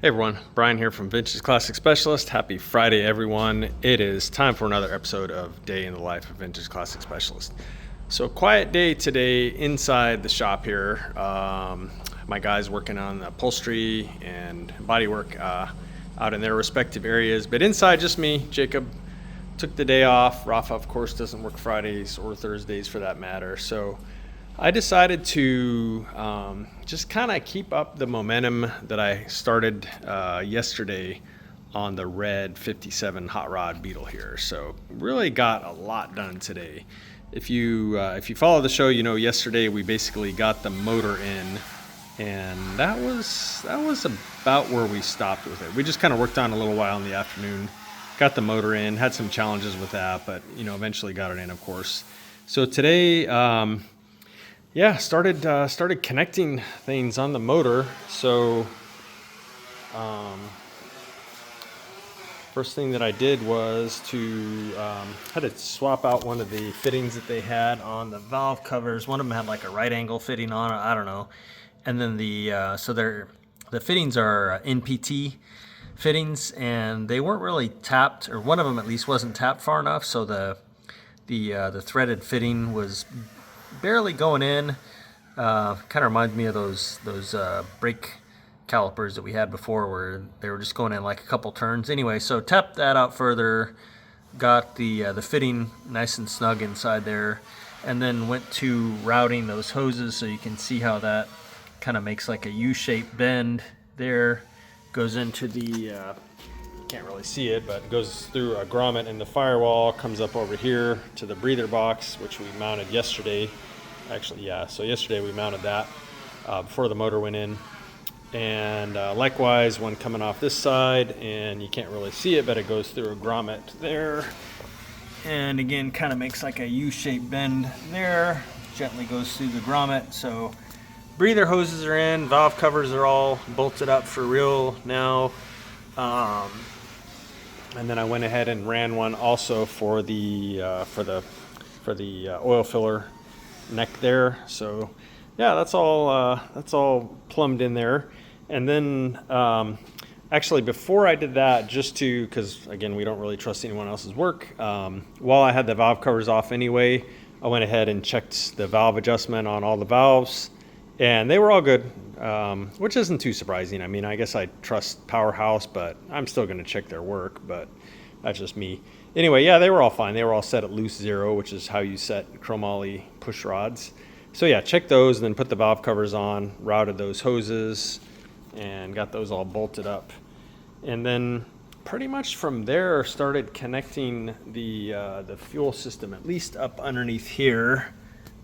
Hey everyone, Brian here from Vintage Classic Specialist. Happy Friday, everyone. It is time for another episode of Day in the Life of Vintage Classic Specialist. So, quiet day today inside the shop here. My guys working on upholstery and bodywork out in their respective areas. But inside, just me, Jacob. Took the day off. Rafa, of course, doesn't work Fridays or Thursdays for that matter. So, I decided to just kind of keep up the momentum that I started yesterday on the red 57 hot rod Beetle here. So really got a lot done today. If you follow the show, you know yesterday we basically got the motor in, and that was about where we stopped with it. We just kind of worked on a little while in the afternoon, got the motor in, had some challenges with that, but eventually got it in, of course. So today. Started connecting things on the motor. So first thing that I did was had to swap out one of the fittings that they had on the valve covers. One of them had like a right angle fitting on it, I don't know. And then the fittings are NPT fittings, and they weren't really tapped, or one of them at least wasn't tapped far enough, so the threaded fitting was barely going in. Kind of reminds me of those brake calipers that we had before, where they were just going in like a couple turns. Anyway, so tapped that out further, got the fitting nice and snug inside there, and then went to routing those hoses. So you can see how that kind of makes like a U-shaped bend there. Goes into the can't really see it, but it goes through a grommet in the firewall, comes up over here to the breather box, which we mounted yesterday. Actually, yeah, so yesterday we mounted that before the motor went in. And likewise, one coming off this side, and you can't really see it, but it goes through a grommet there. And again, kind of makes like a U-shaped bend there, gently goes through the grommet. So breather hoses are in, valve covers are all bolted up for real now. And then I went ahead and ran one also for the oil filler neck there. So yeah, that's all plumbed in there. And then actually before I did that, just because again we don't really trust anyone else's work, while I had the valve covers off anyway, I went ahead and checked the valve adjustment on all the valves, and they were all good, which isn't too surprising. I mean, I guess I trust Powerhouse, but I'm still going to check their work, but that's just me. Anyway, yeah, they were all fine. They were all set at loose 0, which is how you set chromoly push rods. So yeah, check those, and then put the valve covers on, routed those hoses, and got those all bolted up. And then pretty much from there started connecting the fuel system, at least up underneath here.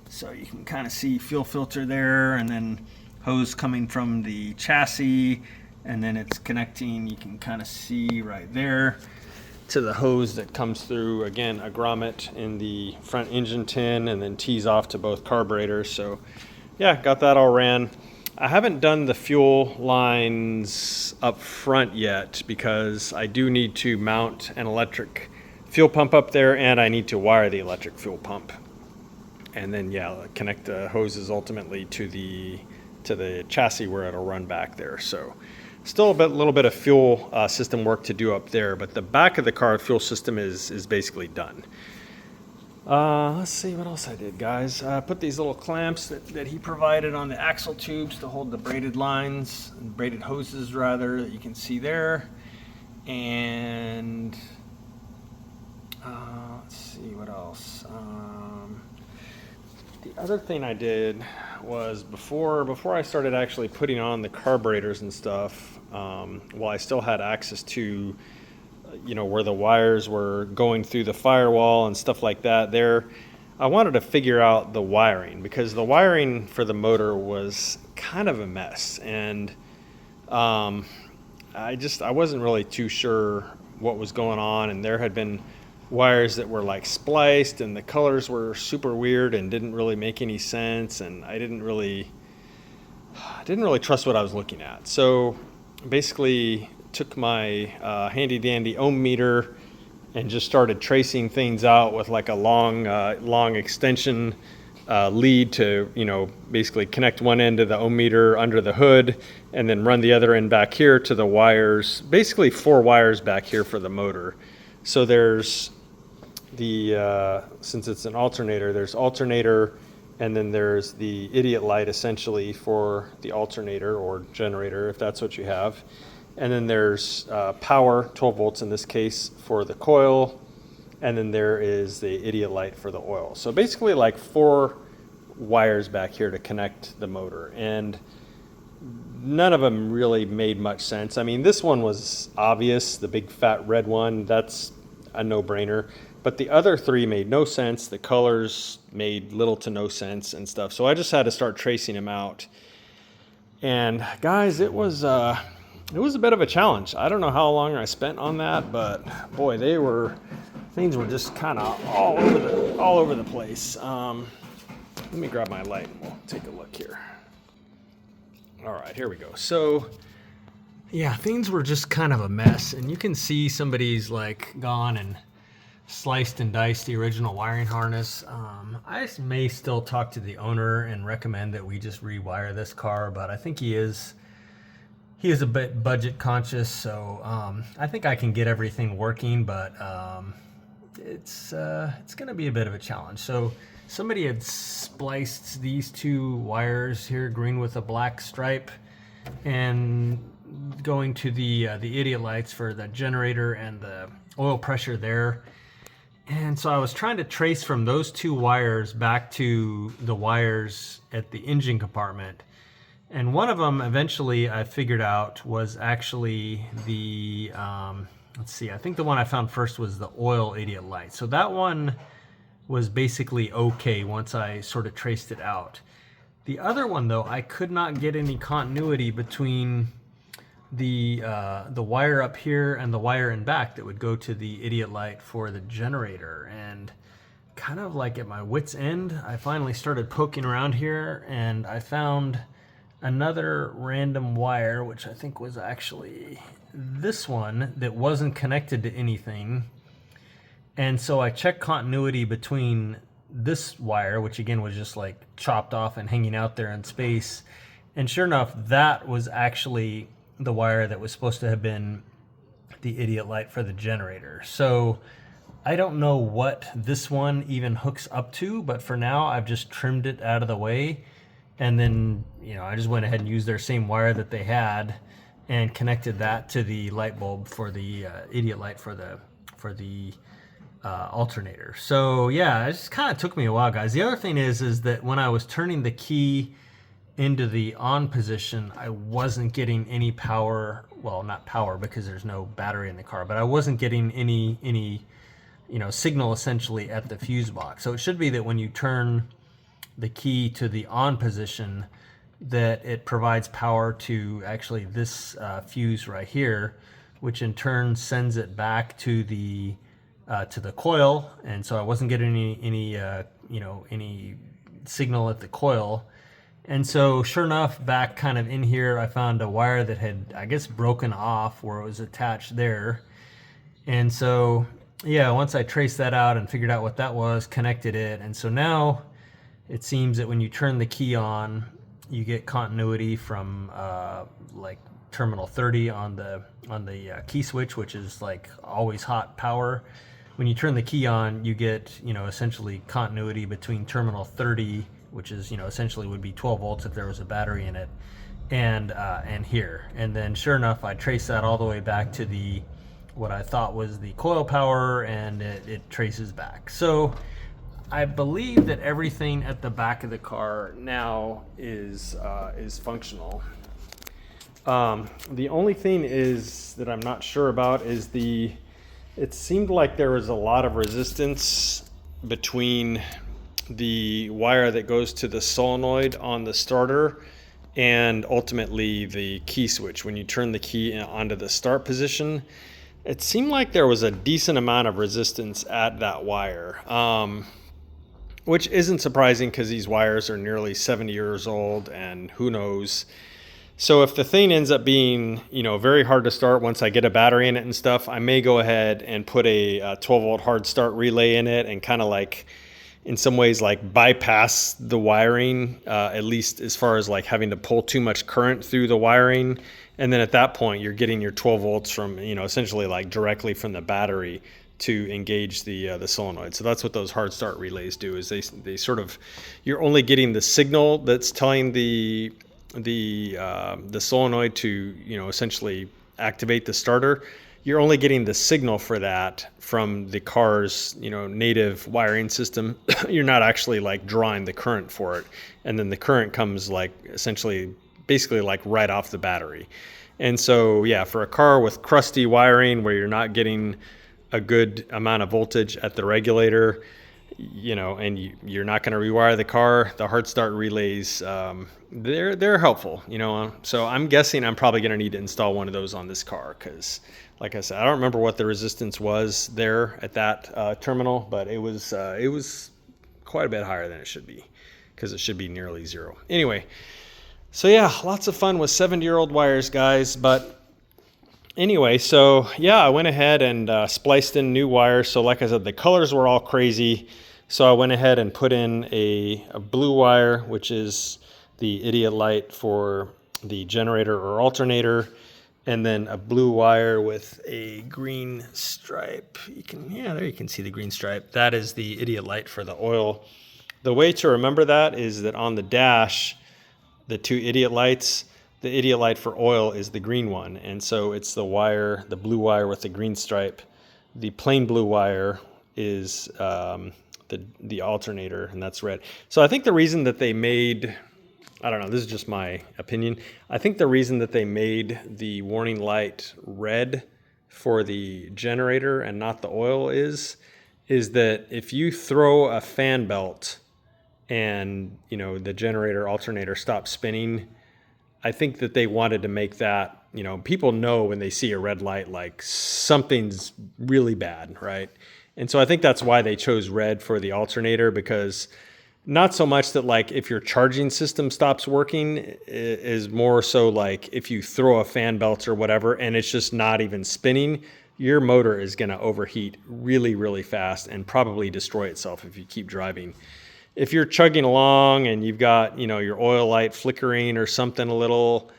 So you can kind of see fuel filter there, and then hose coming from the chassis, and then it's connecting, you can kind of see right there, to the hose that comes through, again, a grommet in the front engine tin, and then tees off to both carburetors. So yeah, got that all ran. I haven't done the fuel lines up front yet, because I do need to mount an electric fuel pump up there, and I need to wire the electric fuel pump. And then yeah, connect the hoses ultimately to the chassis where it'll run back there. So still a little bit of fuel system work to do up there, but the back of the car fuel system is basically done. Let's see what else I did, guys. Put these little clamps that he provided on the axle tubes to hold the braided lines, braided hoses rather, that you can see there. And let's see what else. The other thing I did was before I started actually putting on the carburetors and stuff, while I still had access to, where the wires were going through the firewall and stuff like that there, I wanted to figure out the wiring, because the wiring for the motor was kind of a mess. And I wasn't really too sure what was going on, and there had been wires that were like spliced, and the colors were super weird and didn't really make any sense, and I didn't really trust what I was looking at. So basically took my handy dandy ohm meter and just started tracing things out with like a long extension lead to, basically connect one end to the ohm meter under the hood and then run the other end back here to the wires, basically 4 wires back here for the motor. So there's since it's an alternator, there's alternator, and then there's the idiot light essentially for the alternator or generator, if that's what you have. And then there's power, 12 volts in this case, for the coil. And then there is the idiot light for the oil. So basically like 4 wires back here to connect the motor. And none of them really made much sense. I mean, this one was obvious, the big fat red one, that's a no-brainer. But the other 3 made no sense. The colors made little to no sense and stuff. So I just had to start tracing them out. And guys, it was a bit of a challenge. I don't know how long I spent on that, but boy, things were just kind of all over the place. Let me grab my light and we'll take a look here. All right, here we go. So yeah, things were just kind of a mess, and you can see somebody's like gone and sliced and diced the original wiring harness. I may still talk to the owner and recommend that we just rewire this car, but I think he is a bit budget conscious, so I think I can get everything working, but it's going to be a bit of a challenge. So somebody had spliced these 2 wires here, green with a black stripe, and going to the idiot lights for the generator and the oil pressure there. And so I was trying to trace from those 2 wires back to the wires at the engine compartment. And one of them eventually I figured out was actually the, let's see, I think the one I found first was the oil idiot light. So that one was basically okay once I sort of traced it out. The other one though, I could not get any continuity between the wire up here and the wire in back that would go to the idiot light for the generator. And kind of like at my wit's end, I finally started poking around here and I found another random wire, which I think was actually this one, that wasn't connected to anything. And so I checked continuity between this wire, which again was just like chopped off and hanging out there in space. And sure enough, that was actually the wire that was supposed to have been the idiot light for the generator. So I don't know what this one even hooks up to, but for now I've just trimmed it out of the way. And then, I just went ahead and used their same wire that they had and connected that to the light bulb for the idiot light for the alternator. So yeah, it just kind of took me a while, guys. The other thing is that when I was turning the key into the on position, I wasn't getting any power. Well, not power because there's no battery in the car, but I wasn't getting any signal essentially at the fuse box. So it should be that when you turn the key to the on position, that it provides power to actually this fuse right here, which in turn sends it back to the coil. And so I wasn't getting any signal at the coil. And so sure enough, back kind of in here, I found a wire that had, I guess, broken off where it was attached there. And so yeah, once I traced that out and figured out what that was, connected it, and so now it seems that when you turn the key on, you get continuity from like terminal 30 on the key switch, which is like always hot power. When you turn the key on, you get essentially continuity between terminal 30, which is essentially would be 12 volts if there was a battery in it, and here. And then sure enough, I traced that all the way back to what I thought was the coil power, and it traces back. So I believe that everything at the back of the car now is functional. The only thing is that I'm not sure about is it seemed like there was a lot of resistance between the wire that goes to the solenoid on the starter and ultimately the key switch. When you turn the key onto the start position, it seemed like there was a decent amount of resistance at that wire. Which isn't surprising because these wires are nearly 70 years old and who knows. So if the thing ends up being, very hard to start once I get a battery in it and stuff, I may go ahead and put a 12 volt hard start relay in it and kind of like, in some ways like bypass the wiring, at least as far as like having to pull too much current through the wiring. And then at that point, you're getting your 12 volts from, essentially like directly from the battery to engage the solenoid. So that's what those hard start relays do, is they sort of, you're only getting the signal that's telling the solenoid to, essentially activate the starter. You're only getting the signal for that from the car's, native wiring system. You're not actually like drawing the current for it. And then the current comes like essentially basically like right off the battery. And so, yeah, for a car with crusty wiring where you're not getting a good amount of voltage at the regulator, and you're not going to rewire the car, the hard start relays, they're helpful, So I'm guessing I'm probably going to need to install one of those on this car because, like I said, I don't remember what the resistance was there at that terminal, but it was quite a bit higher than it should be, because it should be nearly zero. Anyway, so yeah, lots of fun with 70-year-old wires, guys. But anyway, so yeah, I went ahead and spliced in new wires. So like I said, the colors were all crazy. So I went ahead and put in a blue wire, which is the idiot light for the generator or alternator, and then a blue wire with a green stripe. There you can see the green stripe. That is the idiot light for the oil. The way to remember that is that on the dash, the two idiot lights, the idiot light for oil is the green one. And so it's the wire, the blue wire with the green stripe. The plain blue wire is the alternator, and that's red. So I think the reason that they made, I don't know, this is just my opinion, I think the reason that they made the warning light red for the generator and not the oil is that if you throw a fan belt and the generator alternator stops spinning, I think that they wanted to make that, people know when they see a red light, like something's really bad, right? And so I think that's why they chose red for the alternator, because not so much that like if your charging system stops working, is more so like if you throw a fan belt or whatever and it's just not even spinning, your motor is going to overheat really, really fast and probably destroy itself if you keep driving. If you're chugging along and you've got, your oil light flickering or something a little,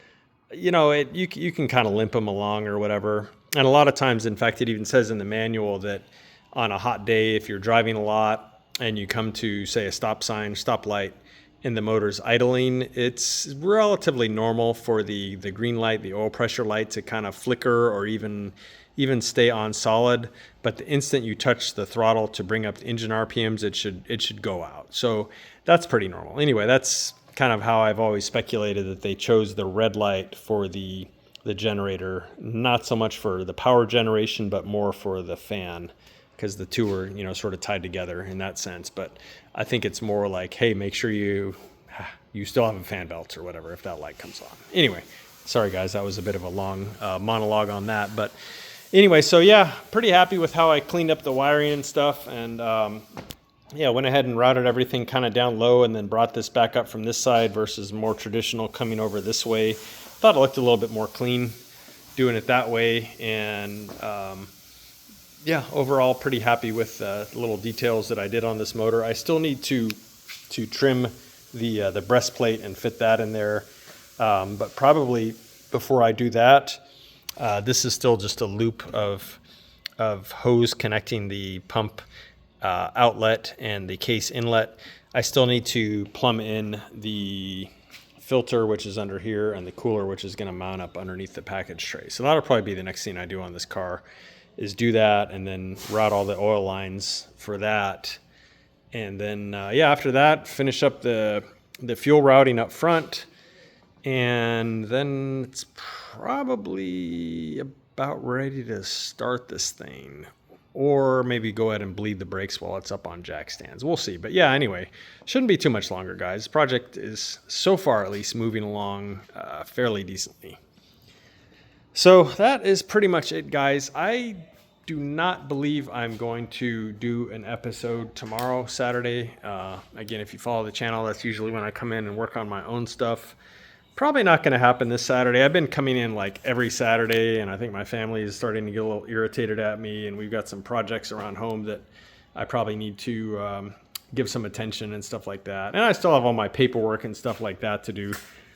you can kind of limp them along or whatever. And a lot of times, in fact, it even says in the manual that on a hot day, if you're driving a lot and you come to, say, a stop sign, stop light, and the motor's idling, it's relatively normal for the green light, the oil pressure light, to kind of flicker or even stay on solid. But the instant you touch the throttle to bring up the engine RPMs, it should go out. So that's pretty normal. Anyway, that's kind of how I've always speculated that they chose the red light for the generator, not so much for the power generation, but more for the fan, because the two are, sort of tied together in that sense. But I think it's more like, hey, make sure you still have a fan belt or whatever if that light comes on. Anyway, sorry guys, that was a bit of a long monologue on that. But anyway, so yeah, pretty happy with how I cleaned up the wiring and stuff. And went ahead and routed everything kind of down low and then brought this back up from this side versus more traditional coming over this way. Thought it looked a little bit more clean doing it that way. And overall pretty happy with the little details that I did on this motor. I still need to trim the breastplate and fit that in there. But probably before I do that, this is still just a loop of hose connecting the pump outlet and the case inlet. I still need to plumb in the filter, which is under here, and the cooler, which is going to mount up underneath the package tray. So that'll probably be the next thing I do on this car, is do that and then route all the oil lines for that. And then, after that, finish up the fuel routing up front. And then it's probably about ready to start this thing, or maybe go ahead and bleed the brakes while it's up on jack stands. We'll see. But yeah, anyway, shouldn't be too much longer, guys. The project is, so far at least, moving along fairly decently. So that is pretty much it, guys. I do not believe I'm going to do an episode tomorrow, Saturday. Again, if you follow the channel, that's usually when I come in and work on my own stuff. Probably not going to happen this Saturday. I've been coming in like every Saturday, and I think my family is starting to get a little irritated at me, and we've got some projects around home that I probably need to give some attention and stuff like that. And I still have all my paperwork and stuff like that to do.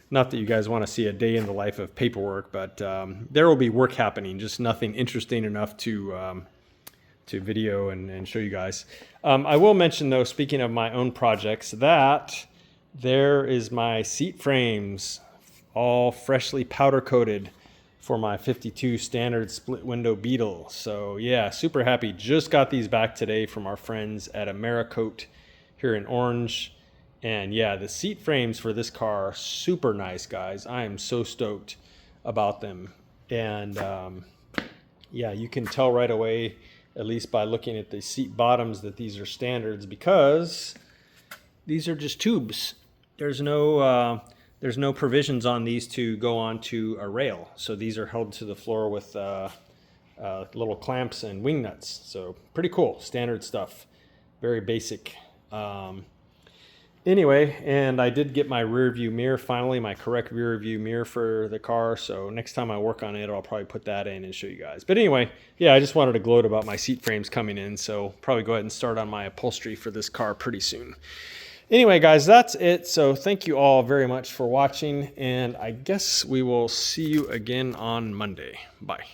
Not that you guys want to see a day in the life of paperwork, but there will be work happening, just nothing interesting enough to video and show you guys. I will mention though, speaking of my own projects, that there is my seat frames, all freshly powder coated for my 52 standard split window Beetle. So yeah, super happy. Just got these back today from our friends at Americoat here in Orange. And yeah, the seat frames for this car are super nice, guys. I am so stoked about them. And yeah, you can tell right away, at least by looking at the seat bottoms, that these are standards, because these are just tubes. There's no provisions on these to go onto a rail. So these are held to the floor with little clamps and wing nuts. So pretty cool, standard stuff, very basic. Anyway, and I did get my rear view mirror finally, my correct rear view mirror for the car. So next time I work on it, I'll probably put that in and show you guys. But anyway, yeah, I just wanted to gloat about my seat frames coming in. So probably go ahead and start on my upholstery for this car pretty soon. Anyway, guys, that's it. So thank you all very much for watching. And I guess we will see you again on Monday. Bye.